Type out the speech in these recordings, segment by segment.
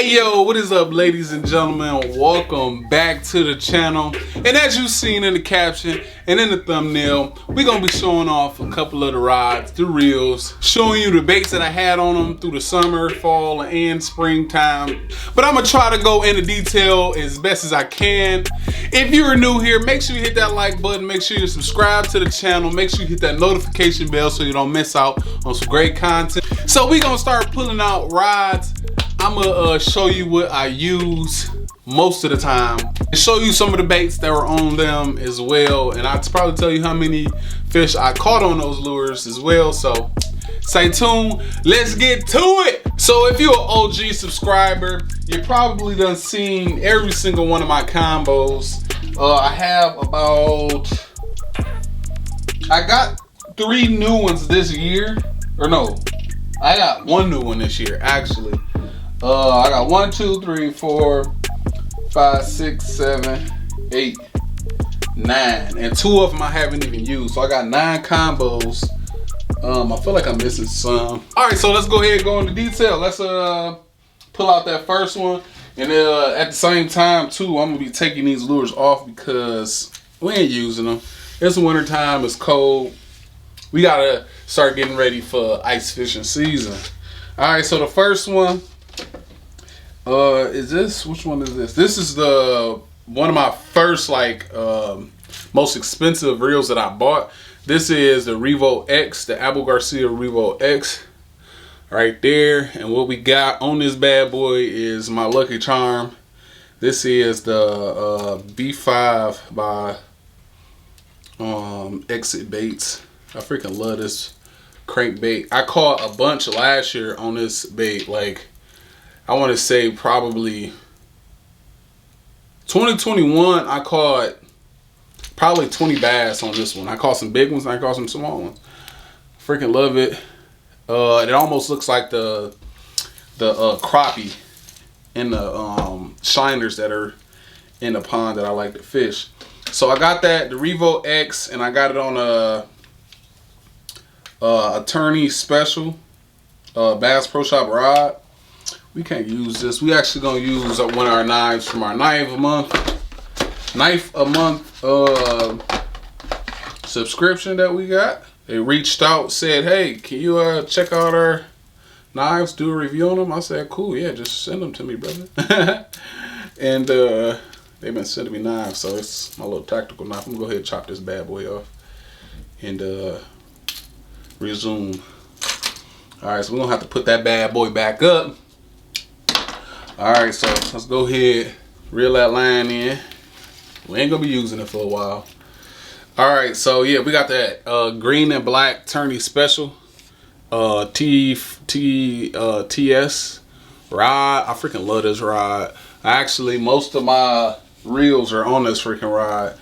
Hey yo, what is up, ladies and gentlemen? Welcome back to the channel. And as you've seen in the caption and in the thumbnail, we're gonna be showing off a couple of the rods, the reels, showing you the baits that I had on them through the summer, fall, and springtime. But I'm gonna try to go into detail as best as I can. If you're new here, make sure you hit that like button, make sure you subscribe to the channel, make sure you hit that notification bell so you don't miss out on some great content. So we're gonna start pulling out rods. I'm gonna show you what I use most of the time and show you some of the baits that were on them as well, and I'll probably tell you how many fish I caught on those lures as well. So stay tuned, let's get to it. So if you're an OG subscriber, you probably done seen every single one of my combos. I got 3 new ones this year, or no, I got 1 new one this year actually. I got 1, 2, 3, 4, 5, 6, 7, 8, 9, and 2 of them I haven't even used. So I got 9 combos. I feel like I'm missing some. All right, so let's go ahead and go into detail. Let's pull out that first one, and at the same time too, I'm gonna be taking these lures off because we ain't using them. It's winter time. It's cold. We gotta start getting ready for ice fishing season. All right, so the first one. Which one is this? This is one of my first most expensive reels that I bought. This is the Revo X, the Abu Garcia Revo X right there. And what we got on this bad boy is my Lucky Charm. This is the B5 by Exit Baits. I freaking love this crankbait. I caught a bunch last year on this bait. Like, I want to say probably 2021, I caught probably 20 bass on this one. I caught some big ones and I caught some small ones. Freaking love it. It almost looks like the crappie in the shiners that are in the pond that I like to fish. So I got that, the Revo X, and I got it on a Attorney Special Bass Pro Shop rod. We can't use this. We actually gonna use one of our knives from our knife a month subscription that we got. They reached out, said, hey, can you check out our knives, do a review on them? I said, cool, yeah, just send them to me, brother. And they've been sending me knives, so it's my little tactical knife. I'm gonna go ahead and chop this bad boy off and resume. All right, so we're gonna have to put that bad boy back up. All right, so let's go ahead, reel that line in. We ain't gonna be using it for a while. All right, so yeah, we got that green and black Attorney Special TS rod. I freaking love this rod. Actually, most of my reels are on this freaking rod.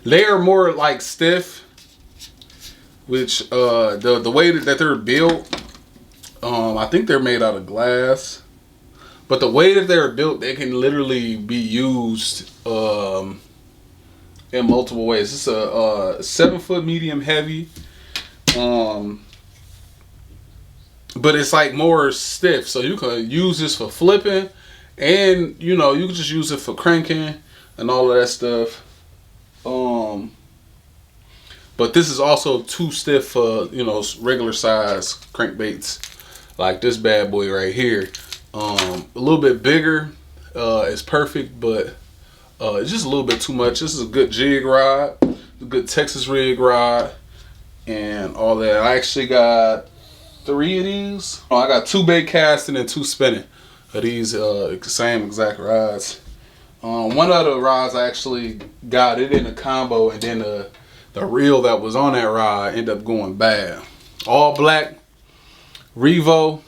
They are more like stiff, which the way that they're built. I think they're made out of glass, but the way that they're built, they can literally be used in multiple ways. It's a 7-foot medium heavy, but it's like more stiff, so you can use this for flipping, and you can just use it for cranking and all of that stuff. But this is also too stiff for regular size crankbaits. Like this bad boy right here. A little bit bigger is perfect, but it's just a little bit too much. This is a good jig rod, a good Texas rig rod, and all that. I actually got 3 of these. I got 2 bait casting and 2 spinning of these same exact rods. One of the rods I actually got it in a combo, and then the reel that was on that rod ended up going bad. All black Revo,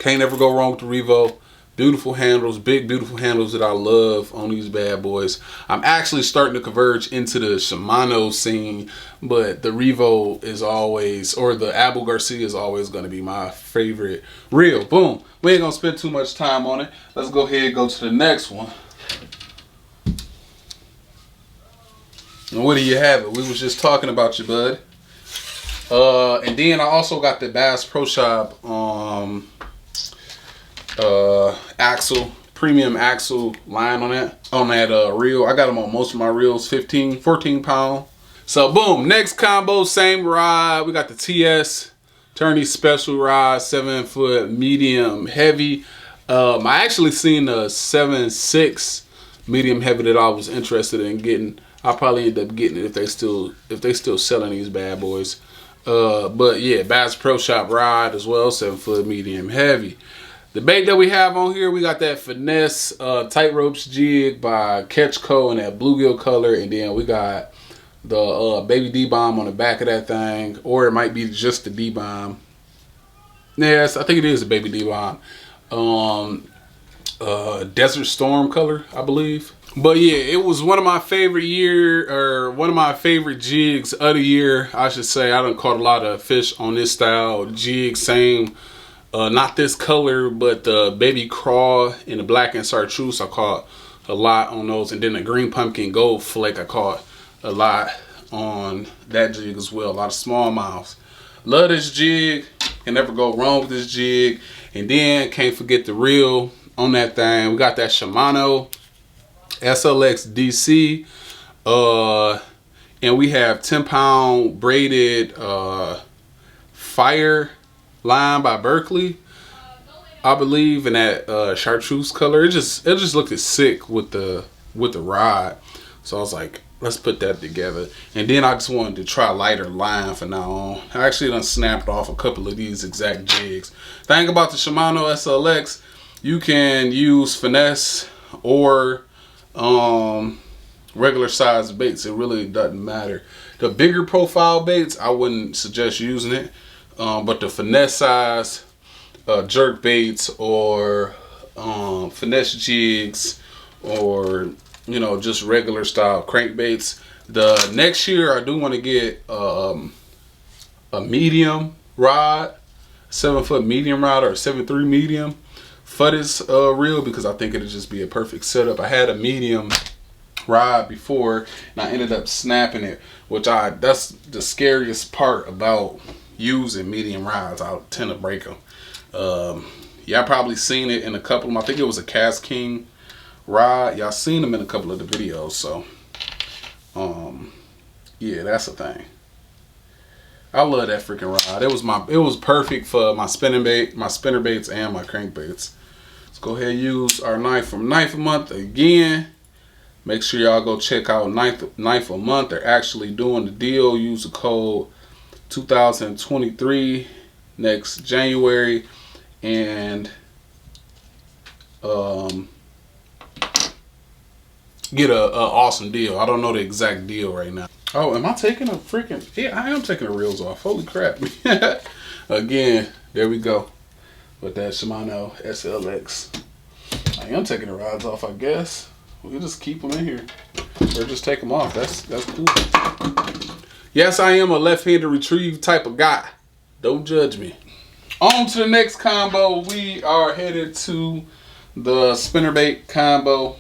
can't ever go wrong with the Revo. Beautiful handles, big beautiful handles that I love on these bad boys. I'm actually starting to converge into the Shimano scene, but the Revo is always, or the Abu Garcia is always going to be my favorite reel. Boom. We ain't going to spend too much time on it. Let's go ahead and go to the next one. And what do you have it? We was just talking about you, bud. And then I also got the Bass Pro Shop axle, premium axle line on that reel. I got them on most of my reels, 14 pound. So boom, next combo, same rod. We got the TS Tourney Special rod, 7-foot medium heavy. I actually seen a 7.6 medium heavy that I was interested in getting. I'll probably end up getting it if they still selling these bad boys. But yeah, Bass Pro Shop rod as well, 7-foot medium heavy. The bait that we have on here, we got that Finesse Tight Ropes jig by Catch Co in that bluegill color, and then we got the baby D-bomb on the back of that thing, or it might be just the D-bomb. Yes, I think it is a baby D-bomb. Desert Storm color, I believe. But yeah, it was one of my favorite jigs of the year, I should say. I done caught a lot of fish on this style jig, same. Not this color, but the baby craw and the black and chartreuse, I caught a lot on those. And then the green pumpkin gold flake, I caught a lot on that jig as well. A lot of smallmouths. Love this jig. Can never go wrong with this jig. And then can't forget the reel on that thing. We got that Shimano SLX DC. And we have 10-pound braided fire line by Berkeley, I believe, in that chartreuse color. It just looked sick with the rod. So I was like, let's put that together. And then I just wanted to try lighter line for now on. I actually done snapped off a couple of these exact jigs. Thing about the Shimano SLX, you can use finesse or regular size baits. It really doesn't matter. The bigger profile baits, I wouldn't suggest using it. But the finesse size jerk baits or finesse jigs, or just regular style crankbaits. The next year I do want to get a medium rod, 7-foot medium rod, or 7.3 medium for this reel, because I think it'll just be a perfect setup. I had a medium rod before and I ended up snapping it, which that's the scariest part about using medium rods. I tend to break them. Y'all probably seen it in a couple of them. I think it was a Cast King rod. Y'all seen them in a couple of the videos. So yeah, that's the thing. I love that freaking rod. It was perfect for my spinner baits and my crankbaits. Let's go ahead and use our knife from Knife a Month again. Make sure y'all go check out Knife a Month. They're actually doing the deal. Use the code 2023 next January and get a awesome deal. I don't know the exact deal right now. Oh, am I taking a freaking... Yeah, I am taking the reels off. Holy crap. Again, there we go. With that Shimano SLX. I am taking the rods off, I guess. We'll just keep them in here. Or just take them off. That's cool. Yes, I am a left-handed retrieve type of guy. Don't judge me. On to the next combo. We are headed to the spinnerbait combo.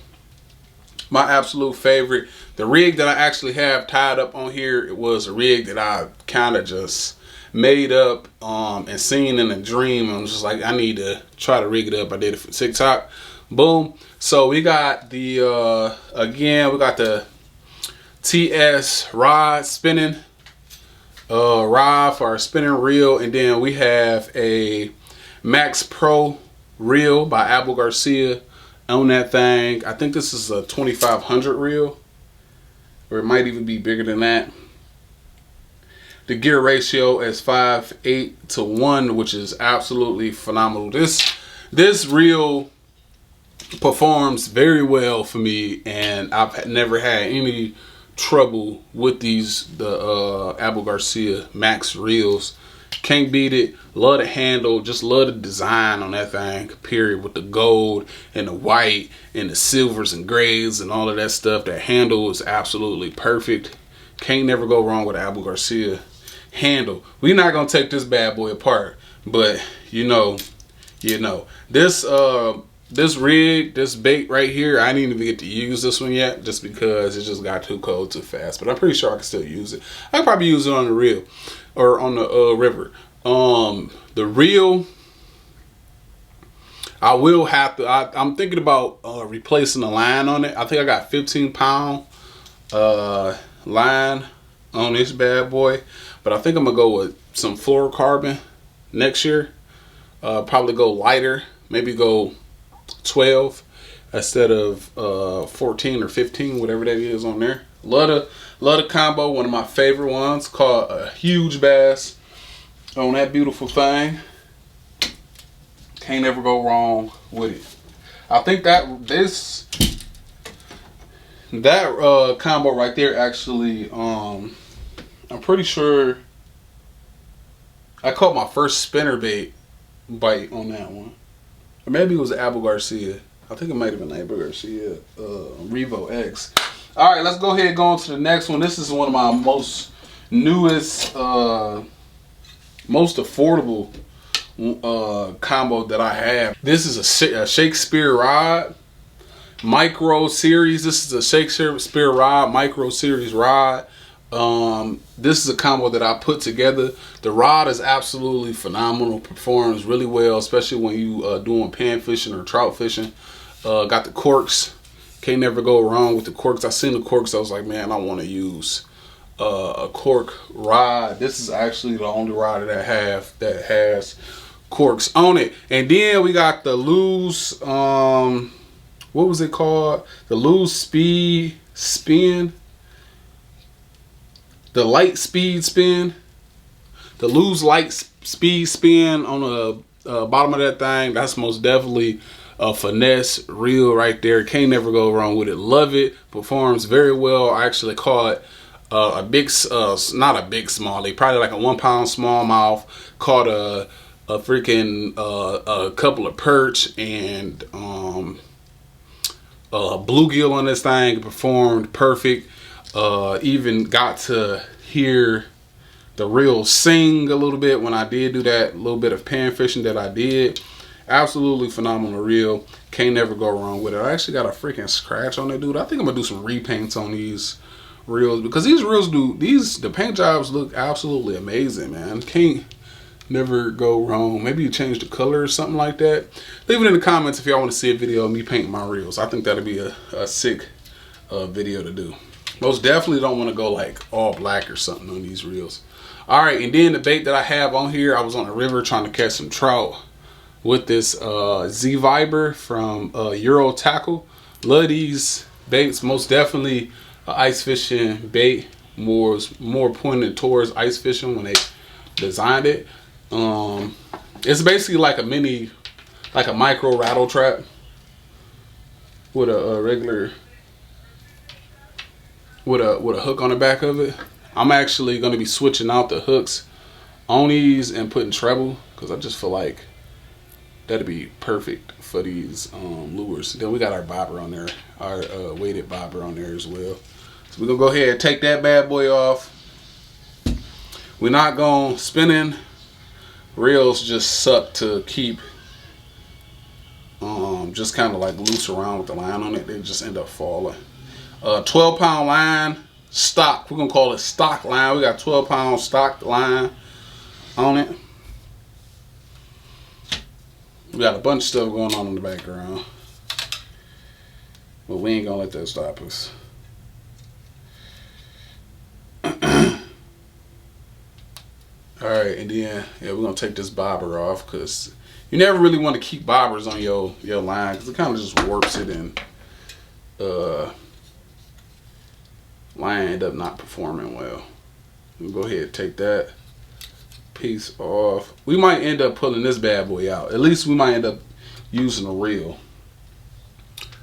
My absolute favorite. The rig that I actually have tied up on here, it was a rig that I kind of just made up and seen in a dream. I was just like, I need to try to rig it up. I did it for TikTok. Boom. So we got the again, we got the TS rod spinning rod for our spinning reel, and then we have a Max Pro reel by Abu Garcia on that thing. I think this is a 2500 reel, or it might even be bigger than that. The gear ratio is 5:8:1, which is absolutely phenomenal. This reel performs very well for me, and I've never had any trouble with the Abu Garcia Max reels. Can't beat it. Love the handle. Just love the design on that thing, period, with the gold and the white and the silvers and grays and all of that stuff. That handle is absolutely perfect. Can't never go wrong with Abu Garcia handle. We're not gonna take this bad boy apart, but this rig, this bait right here, I didn't even get to use this one yet, just because it just got too cold too fast. But I'm pretty sure I can still use it. I could probably use it on the reel or on the river. The reel, I will have to. I'm thinking about replacing the line on it. I think I got 15-pound line on this bad boy, but I think I'm gonna go with some fluorocarbon next year. Probably go lighter, maybe go 12 instead of 14 or 15, whatever that is on there. Love the combo. One of my favorite ones, called a huge bass on that beautiful thing. Can't ever go wrong with it. I think that combo right there actually, I'm pretty sure I caught my first spinnerbait bite on that one. Or maybe it was Abu Garcia. I think it might have been Abu Garcia, Revo X. All right, let's go ahead and go on to the next one. This is one of my most newest, most affordable combo that I have. This is a Shakespeare rod micro series. This is a Shakespeare rod micro series rod. This is a combo that I put together. The rod is absolutely phenomenal, performs really well, especially when you doing pan fishing or trout fishing. Got the corks, can't never go wrong with the corks. I seen the corks, I was like, man, I want to use a cork rod. This is actually the only rod that I have that has corks on it. And then we got the loose, what was it called? The loose speed spin. The light speed spin. The loose light speed spin on the bottom of that thing. That's most definitely a finesse reel right there. Can't never go wrong with it. Love it. Performs very well. I actually caught a big, not a big smallie, probably like a 1 pound smallmouth. Caught a freaking a couple of perch and bluegill on this thing. Performed perfect. Even got to hear the reel sing a little bit when I did do that little bit of pan fishing that I did. Absolutely phenomenal reel. Can't never go wrong with it. I actually got a freaking scratch on it, dude. I think I'm gonna do some repaints on these reels because these reels the paint jobs look absolutely amazing, man. Can't never go wrong. Maybe you change the color or something like that. Leave it in the comments if y'all want to see a video of me painting my reels. I think that'd be a sick video to do. Most definitely don't want to go like all black or something on these reels. All right, and then the bait that I have on here, I was on the river trying to catch some trout with this Z Viber from Euro Tackle. Love these baits. Most definitely ice fishing bait. More pointed towards ice fishing when they designed it. It's basically like a micro rattle trap with a regular, with a hook on the back of it. I'm actually going to be switching out the hooks on these and putting treble because I just feel like that'd be perfect for these lures. Then we got our bobber on there, our weighted bobber on there as well. So we're gonna go ahead and take that bad boy off. We're not going spinning reels just suck to keep just kind of like loose around with the line on it. They just end up falling. 12-pound line, stock. We're gonna call it stock line. We got 12-pound stock line on it. We got a bunch of stuff going on in the background, but we ain't gonna let that stop us. All right, and then yeah, we're gonna take this bobber off because you never really want to keep bobbers on your line because it kind of just warps it and line end up not performing well. We'll go ahead and take that piece off. We might end up pulling this bad boy out. At least we might end up using a reel.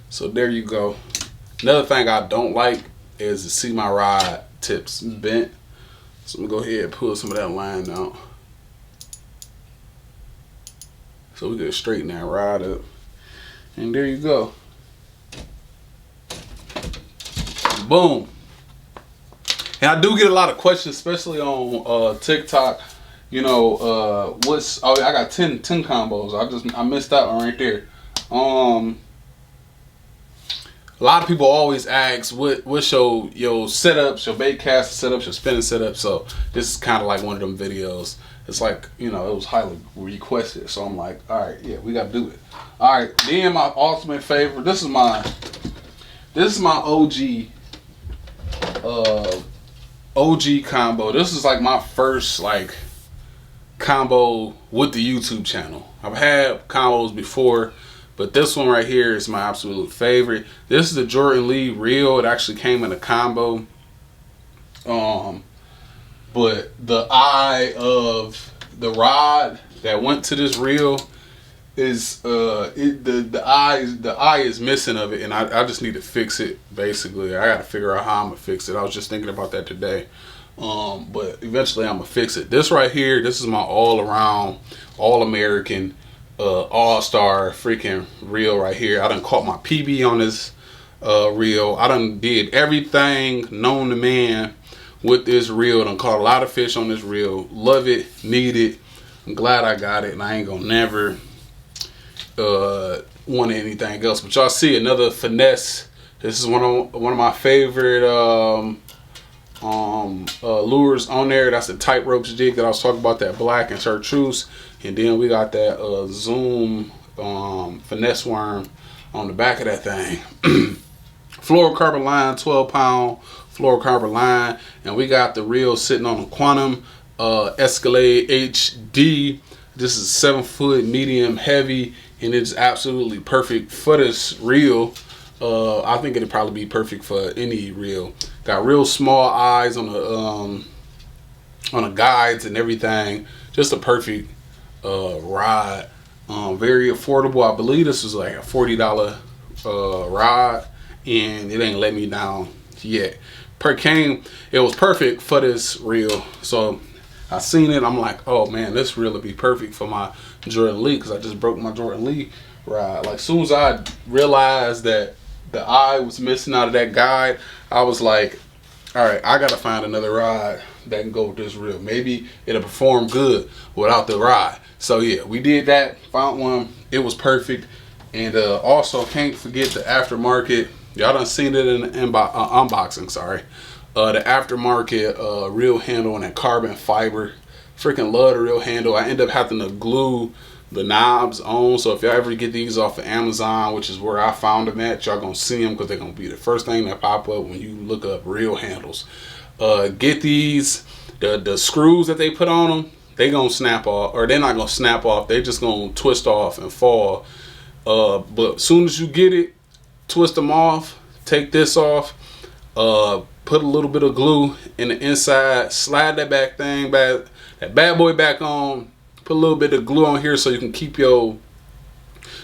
So there you go. Another thing I don't like is to see my rod tips bent. So I'm gonna go ahead and pull some of that line out. So we can straighten that rod up. And there you go. Boom. And I do get a lot of questions, especially on TikTok. You know, I got 10 combos. I missed that one right there. A lot of people always ask what's your setups, your bait cast setups, your spinning setup. So this is kind of like one of them videos. It's like, you know, it was highly requested. So I'm like, all right, yeah, we got to do it. All right, then my ultimate favorite. This is my OG combo. This is like my first like combo with the YouTube channel. I've had combos before, but this one right here is my absolute favorite. This is the Jordan Lee reel. It actually came in a combo. But the eye of the rod that went to this reel is the eye is missing of it, and I just need to fix it. Basically, I gotta figure out how I'm gonna fix it. I was just thinking about that today, but eventually I'm gonna fix it. This right here, this is my all-around, all-American, all-star freaking reel right here. I done caught my PB on this reel. I done did everything known to man with this reel. Done caught a lot of fish on this reel. Love it, need it. I'm glad I got it, and I ain't gonna never want anything else. But y'all see another finesse. This is one of my favorite lures on there. That's the tight ropes jig that I was talking about, that black and chartreuse. And then we got that zoom finesse worm on the back of that thing. Fluorocarbon line, 12-pound fluorocarbon line, and we got the reel sitting on a Quantum Escalade HD. This is 7-foot medium heavy, and it's absolutely perfect for this reel. I think it'd probably be perfect for any reel. Got real small eyes on the guides and everything. Just a perfect rod. Very affordable. I believe this is like a $40 rod, and it ain't let me down yet. It was perfect for this reel. So I seen it, I'm like, oh man, this reel would be perfect for my Jordan Lee, because I just broke my Jordan Lee rod. Like, as soon as I realized that the eye was missing out of that guide, I was like, all right, I gotta find another rod that can go with this reel. Maybe it'll perform good without the rod. So yeah, we did that, found one, it was perfect. And also can't forget the aftermarket. Y'all done seen it in the unboxing, sorry. The aftermarket reel handle and that carbon fiber. Freaking love the reel handle. I end up having to glue the knobs on. So if y'all ever get these off of Amazon, which is where I found them at, y'all gonna see them because they're gonna be the first thing that pop up when you look up reel handles. Get these. The screws that they put on them, they gonna snap off, or they're not gonna snap off. They just gonna twist off and fall. But as soon as you get it, twist them off. Take this off. Put a little bit of glue in the inside, slide that that bad boy back on, put a little bit of glue on here so you can keep your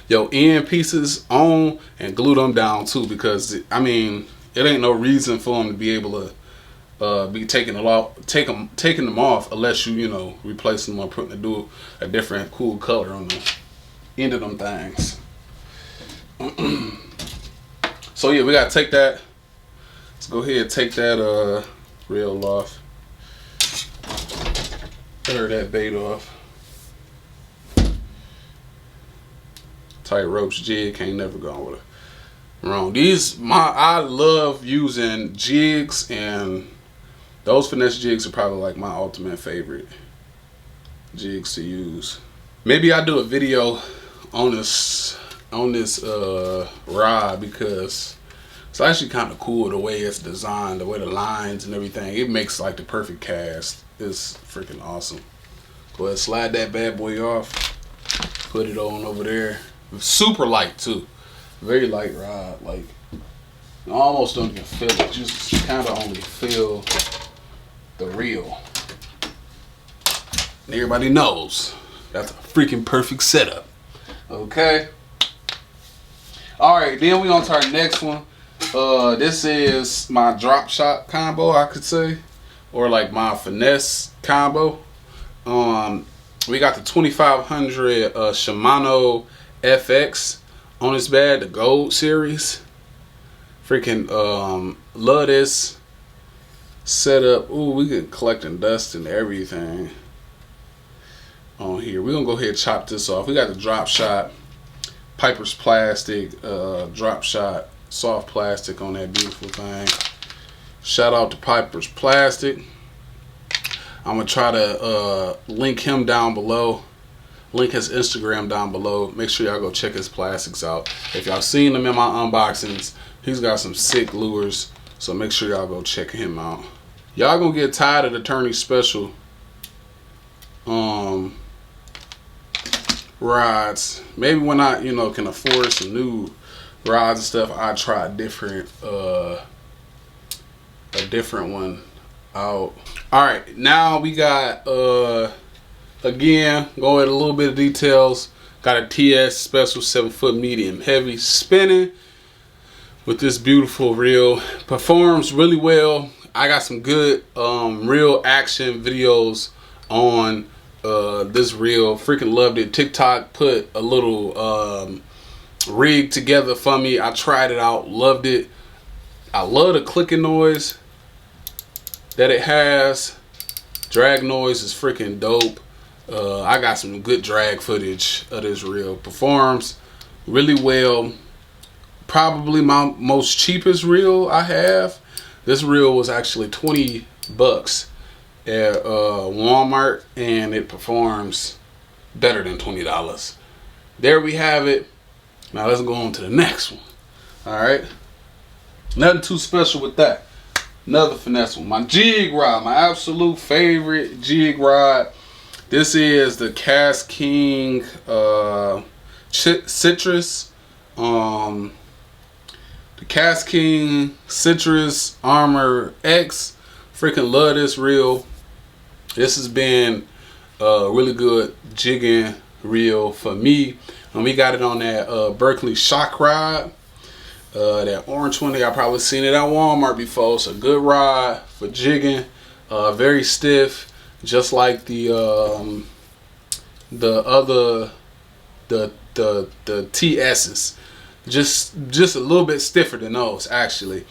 end pieces on, and glue them down too, because I mean, it ain't no reason for them to be able to be taking them off unless you replace them or do a different cool color on the end of them things. So yeah, we gotta take that. Let's go ahead and take that reel off. Or that bait off. Tight ropes jig, can't never go with it wrong. I love using jigs, and those finesse jigs are probably like my ultimate favorite jigs to use. Maybe I'll do a video on this rod, because it's actually kind of cool the way it's designed, the way the lines and everything. It makes like the perfect cast. It's freaking awesome. Go ahead, slide that bad boy off. Put it on over there. Super light too. Very light rod. Like, you almost don't even feel it. Just kind of only feel the reel. And everybody knows that's a freaking perfect setup. Okay. All right, then we on to our next one. This is my drop shot combo, I could say, or like my finesse combo. We got the 2500 Shimano FX on this bag, the gold series. Freaking love this setup. Ooh, we get collecting dust and everything on here. We're gonna go ahead and chop this off. We got the drop shot Piper's plastic drop shot soft plastic on that beautiful thing. Shout out to Piper's Plastic. I'm gonna try to link him down below. Link his Instagram down below. Make sure y'all go check his plastics out. If y'all seen him in my unboxings, he's got some sick lures. So make sure y'all go check him out. Y'all gonna get tired of the Tourney Special rods. Maybe when I, you know, can afford some new rods and stuff, I try a different one out. Alright, now we got again, go into a little bit of details. Got a TS Special 7-foot medium heavy spinning with this beautiful reel. Performs really well. I got some good reel action videos on this reel. Freaking loved it. TikTok put a little rig together for me. I tried it out, loved it. I love the clicking noise that it has. Drag noise is freaking dope. I got some good drag footage of this reel. Performs really well. Probably my most cheapest reel I have. This reel was actually 20 bucks at Walmart, and it performs better than $20. There we have it. Now let's go on to the next one. Alright, nothing too special with that. Another finesse one. My jig rod, my absolute favorite jig rod. This is the Cast King Citrus. The Cast King Citrus Armor X. Freaking love this reel. This has been a really good jigging reel for me. And we got it on that Berkeley shock rod. That orange one, y'all probably seen it at Walmart before. It's a good rod for jigging. Very stiff, just like the TS's. Just a little bit stiffer than those actually.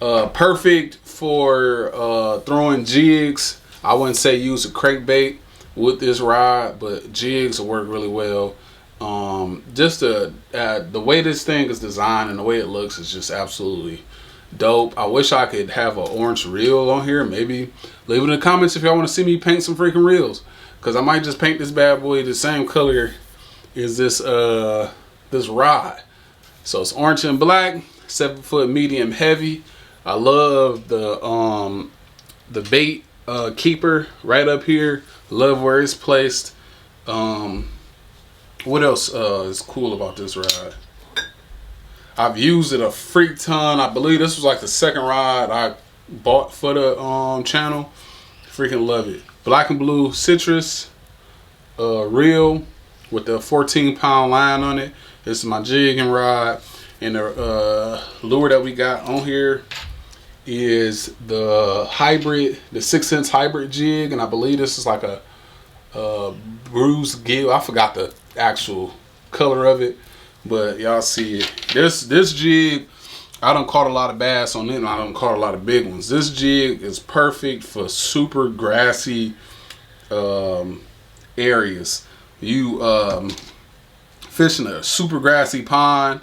Perfect for throwing jigs. I wouldn't say use a crankbait with this rod, but jigs will work really well. Just the way this thing is designed and the way it looks is just absolutely dope. I wish I could have an orange reel on here. Maybe leave it in the comments if y'all want to see me paint some freaking reels, because I might just paint this bad boy the same color as this this rod. So it's orange and black, 7-foot medium heavy. I love the bait keeper right up here. Love where it's placed. What else is cool about this rod? I've used it a freak ton. I believe this was like the second rod I bought for the channel. Freaking love it. Black and blue citrus reel with the 14-pound line on it. This is my jigging rod. And the lure that we got on here is the hybrid, the 6-inch hybrid jig. And I believe this is like a bruised gill. I forgot the actual color of it, but y'all see it. This jig, I done caught a lot of bass on it, and I done caught a lot of big ones. This jig is perfect for super grassy areas. You fishing a super grassy pond,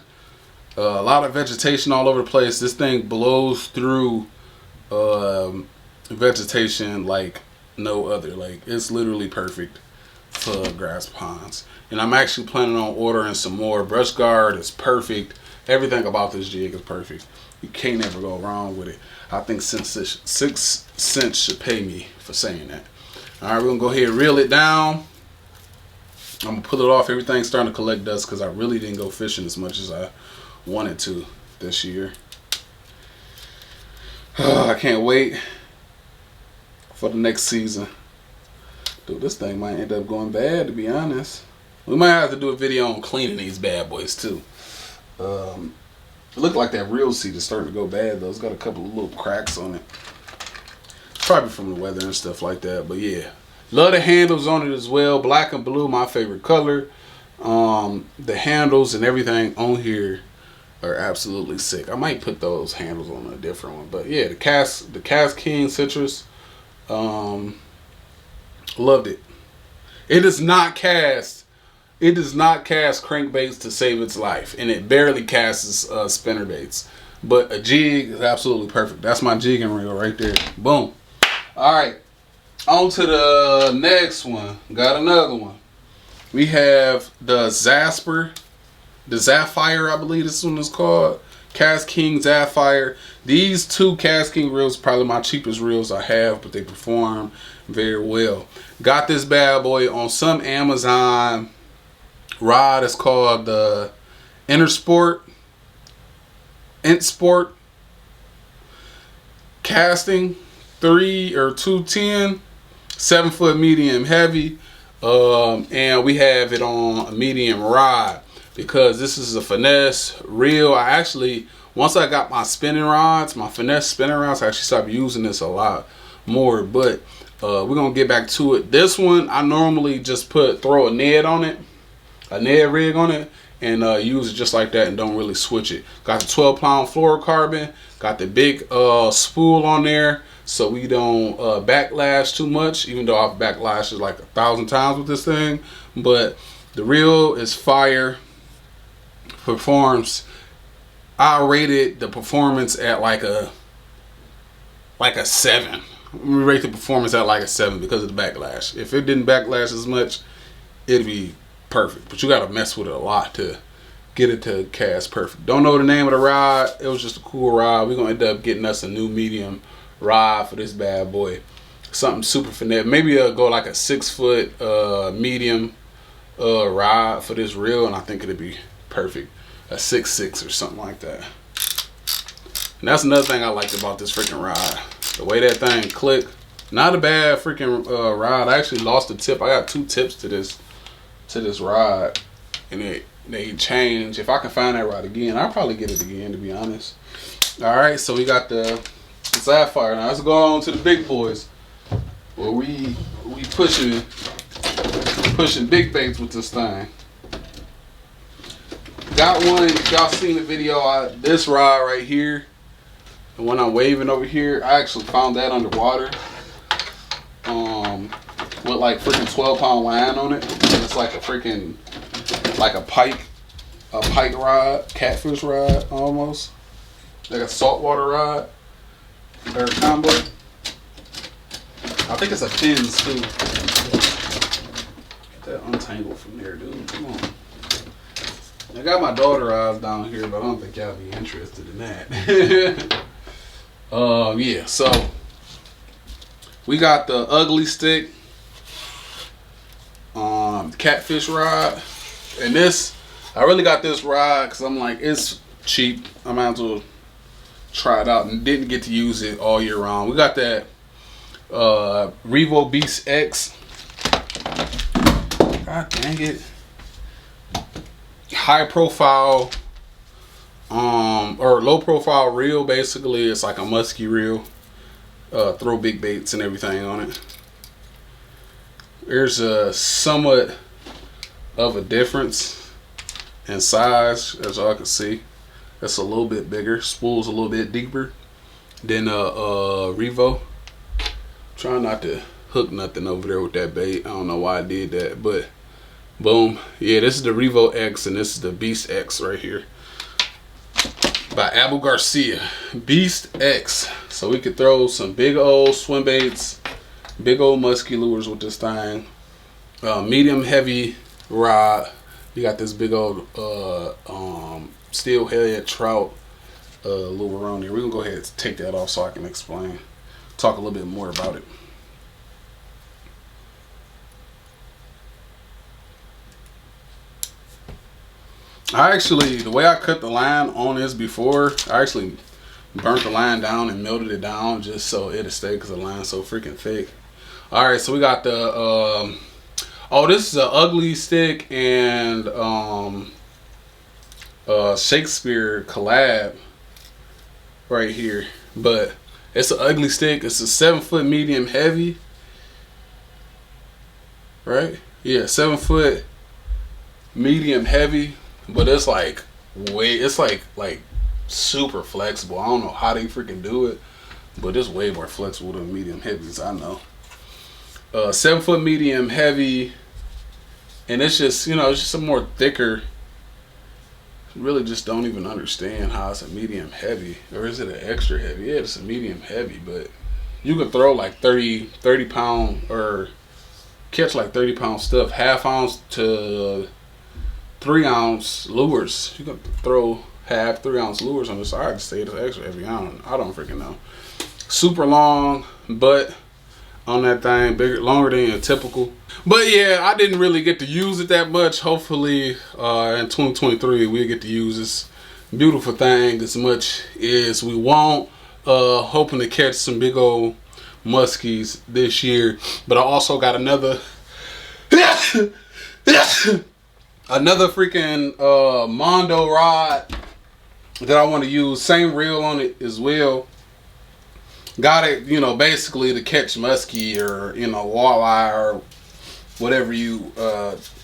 a lot of vegetation all over the place. This thing blows through vegetation like no other. Like, it's literally perfect for grass ponds. And I'm actually planning on ordering some more. Brush guard is perfect. Everything about this jig is perfect. You can't ever go wrong with it. I think 6 cents should pay me for saying that. Alright, we're gonna go ahead and reel it down. I'm gonna pull it off. Everything's starting to collect dust because I really didn't go fishing as much as I wanted to this year. I can't wait for the next season. Dude, this thing might end up going bad, to be honest. We might have to do a video on cleaning these bad boys too. It looked like that reel seat is starting to go bad though. It's got a couple of little cracks on it. Probably from the weather and stuff like that, but yeah. Love the handles on it as well. Black and blue, my favorite color. The handles and everything on here are absolutely sick. I might put those handles on a different one, but yeah, the Cast King Citrus. Loved it. It does not cast crankbaits to save its life, and it barely casts spinner baits. But a jig is absolutely perfect. That's my jigging reel right there. Boom. All right, on to the next one. Got another one. We have the Zasper, the Zapphire, I believe this one is called. Cast King Zapphire. These two Cast King reels are probably my cheapest reels I have, but they perform very well. Got this bad boy on some Amazon rod. It's called the Intersport casting 3 or 210, 7-foot medium heavy, and we have it on a medium rod because this is a finesse reel. I actually, once I got my spinning rods, my finesse spinning rods, I actually started using this a lot more, but we're gonna get back to it. This one I normally just throw a Ned on it, a Ned rig on it, and use it just like that and don't really switch it. Got the 12-pound fluorocarbon, got the big spool on there so we don't backlash too much, even though I've backlashed like 1,000 times with this thing. But the reel is fire, performs. I rated the performance at like a 7. We rate the performance at like a 7 because of the backlash. If it didn't backlash as much, it'd be perfect, but you gotta mess with it a lot to get it to cast perfect. Don't know the name of the rod. It was just a cool rod. We're gonna end up getting us a new medium rod for this bad boy, something super finesse. Maybe I'll go like a 6-foot medium rod for this reel, and I think it'd be perfect, a 6.6 or something like that. And that's another thing I liked about this freaking rod, the way that thing clicked. Not a bad freaking rod. I actually lost a tip. I got 2 tips to this rod, and they change. If I can find that rod again, I'll probably get it again, to be honest. All right, so we got the Sapphire. Now let's go on to the big boys, where we pushing big baits with this thing. Got one. Y'all seen the video? This rod right here, the one I'm waving over here, I actually found that underwater. With like freaking 12-pound line on it. It's like a freaking, like a pike rod, catfish rod almost, like a saltwater rod or combo. I think it's a fins too. Get that untangled from there, dude. Come on. I got my daughter eyes down here, but I don't think y'all be interested in that. Yeah. So we got the ugly stick. Catfish rod, and this, I really got this rod because I'm like, it's cheap, I might as well try it out, and didn't get to use it all year round. We got that Revo Beast X, god dang it, high profile or low profile reel. Basically it's like a musky reel, throw big baits and everything on it. There's a somewhat of a difference in size, as y'all can see. It's a little bit bigger, spool's a little bit deeper than Revo. Trying not to hook nothing over there with that bait. I don't know why I did that, but boom. Yeah, this is the Revo X, and this is the Beast X right here by Abu Garcia. Beast X. So we could throw some big old swim baits, big old musky lures with this thing. Medium heavy rod. You got this big old steelhead trout lure on there. We're gonna go ahead and take that off so I can talk a little bit more about it. The way I cut the line on this before, I actually burnt the line down and melted it down just so it'll stay because the line's so freaking thick. All right, so we got the this is an ugly stick and Shakespeare collab right here, but it's an ugly stick. It's a 7-foot medium heavy, right? Yeah, 7-foot medium heavy, but it's like it's like super flexible. I don't know how they freaking do it, but it's way more flexible than medium heavies I know. 7-foot medium heavy, and it's just, you know, it's just a more thicker. Really just don't even understand how it's a medium heavy, or is it an extra heavy? Yeah, it's a medium heavy, but you can throw like 30 pound or catch like 30-pound stuff, 1/2 ounce to 3 ounce lures. You can throw 1/2, 3 ounce lures on the side to stay it's extra heavy. I don't freaking know. Super long butt on that thing, bigger, longer than your typical. But yeah, I didn't really get to use it that much. Hopefully in 2023 we'll get to use this beautiful thing as much as we want. Hoping to catch some big old muskies this year. But I also got another another freaking Mondo rod that I want to use. Same reel on it as well. Got it, you know, basically to catch muskie or, you know, walleye or whatever you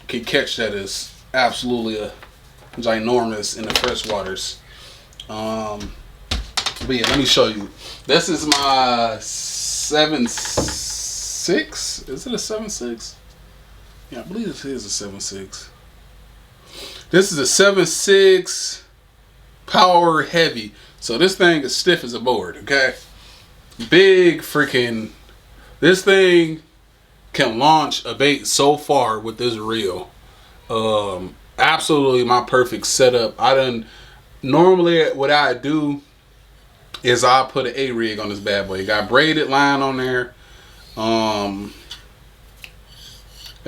can catch that is absolutely ginormous in the freshwaters. But yeah, let me show you. This is my 7.6. Is it a 7.6? Yeah, I believe this is a 7.6. This is a 7.6 power heavy. So this thing is stiff as a board, okay? Big freaking, this thing can launch a bait so far with this reel. Absolutely my perfect setup. Normally what I do is I put an A-rig on this bad boy. Got braided line on there, and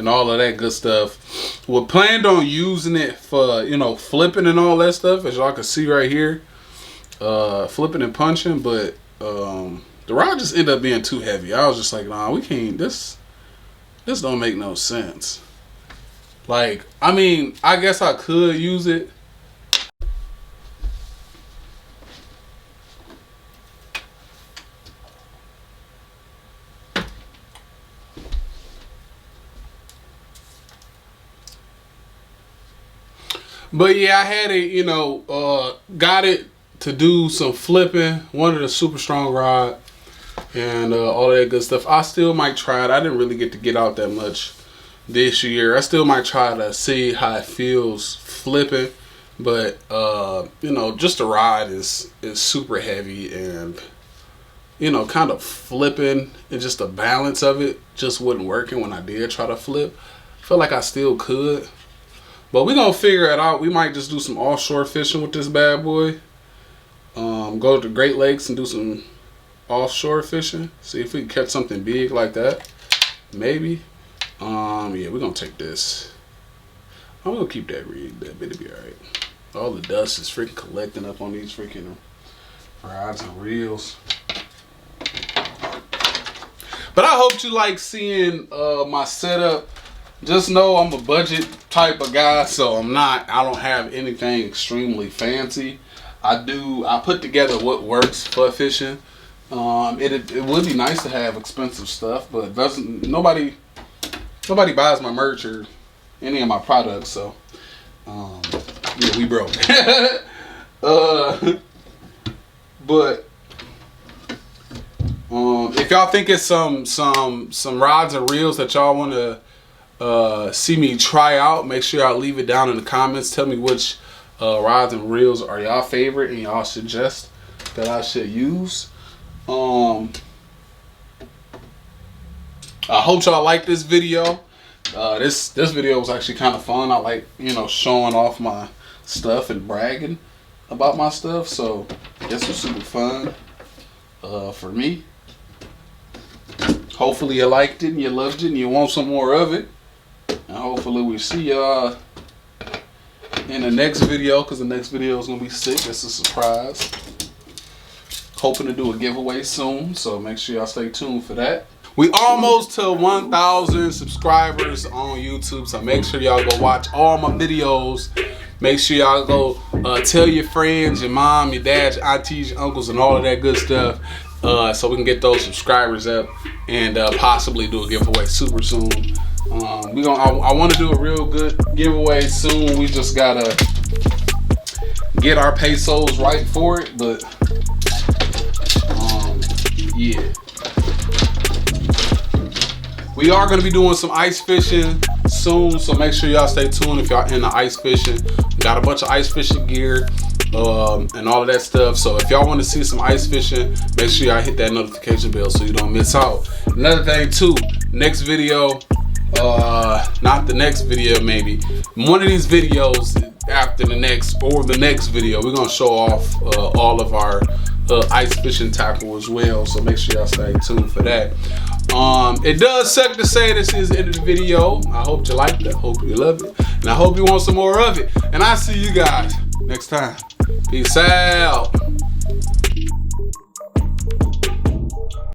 all of that good stuff. We planned on using it for, you know, flipping and all that stuff, as y'all can see right here, flipping and punching, but the rod just ended up being too heavy. I was just like, nah, we can't, this don't make no sense. Like, I mean, I guess I could use it. But yeah, I had it, you know, got it to do some flipping. Wanted a super strong rod and all that good stuff. I still might try it. I didn't really get to get out that much this year. I still might try to see how it feels flipping. But, you know, just the rod is super heavy, and, you know, kind of flipping and just the balance of it just wasn't working when I did try to flip. I feel like I still could. But we're going to figure it out. We might just do some offshore fishing with this bad boy. Go to the Great Lakes and do some offshore fishing. See if we can catch something big like that. Maybe. Yeah, we're going to take this. I'm going to keep that rig. That bit'll be alright. All the dust is freaking collecting up on these freaking rods and reels. But I hope you like seeing my setup. Just know I'm a budget type of guy, so I don't have anything extremely fancy. I put together what works for fishing. It would be nice to have expensive stuff, but nobody buys my merch or any of my products, so yeah, we broke. But if y'all think it's some rods and reels that y'all want to see me try out, make sure y'all leave it down in the comments. Tell me which rods and reels are y'all favorite and y'all suggest that I should use. I hope y'all like this video. This video was actually kind of fun. I like, you know, showing off my stuff and bragging about my stuff, so this was super fun for me. Hopefully you liked it and you loved it and you want some more of it. And hopefully we see y'all in the next video, because the next video is going to be sick. It's a surprise. Hoping to do a giveaway soon, so make sure y'all stay tuned for that. We almost to 1,000 subscribers on YouTube, so make sure y'all go watch all my videos. Make sure y'all go tell your friends, your mom, your dad, your aunties, your uncles, and all of that good stuff, so we can get those subscribers up and possibly do a giveaway super soon. I want to do a real good giveaway soon. We just gotta get our pesos right for it, but yeah. We are going to be doing some ice fishing soon, so make sure y'all stay tuned if y'all into ice fishing. We got a bunch of ice fishing gear and all of that stuff, so if y'all want to see some ice fishing, make sure y'all hit that notification bell so you don't miss out. Another thing too, next video, not the next video, maybe one of these videos after the next or the next video, we're gonna show off all of our ice fishing tackle as well, so make sure y'all stay tuned for that. It does suck to say this is the end of the video. I hope you liked it, I hope you loved it, and I hope you want some more of it, and I'll see you guys next time. Peace out.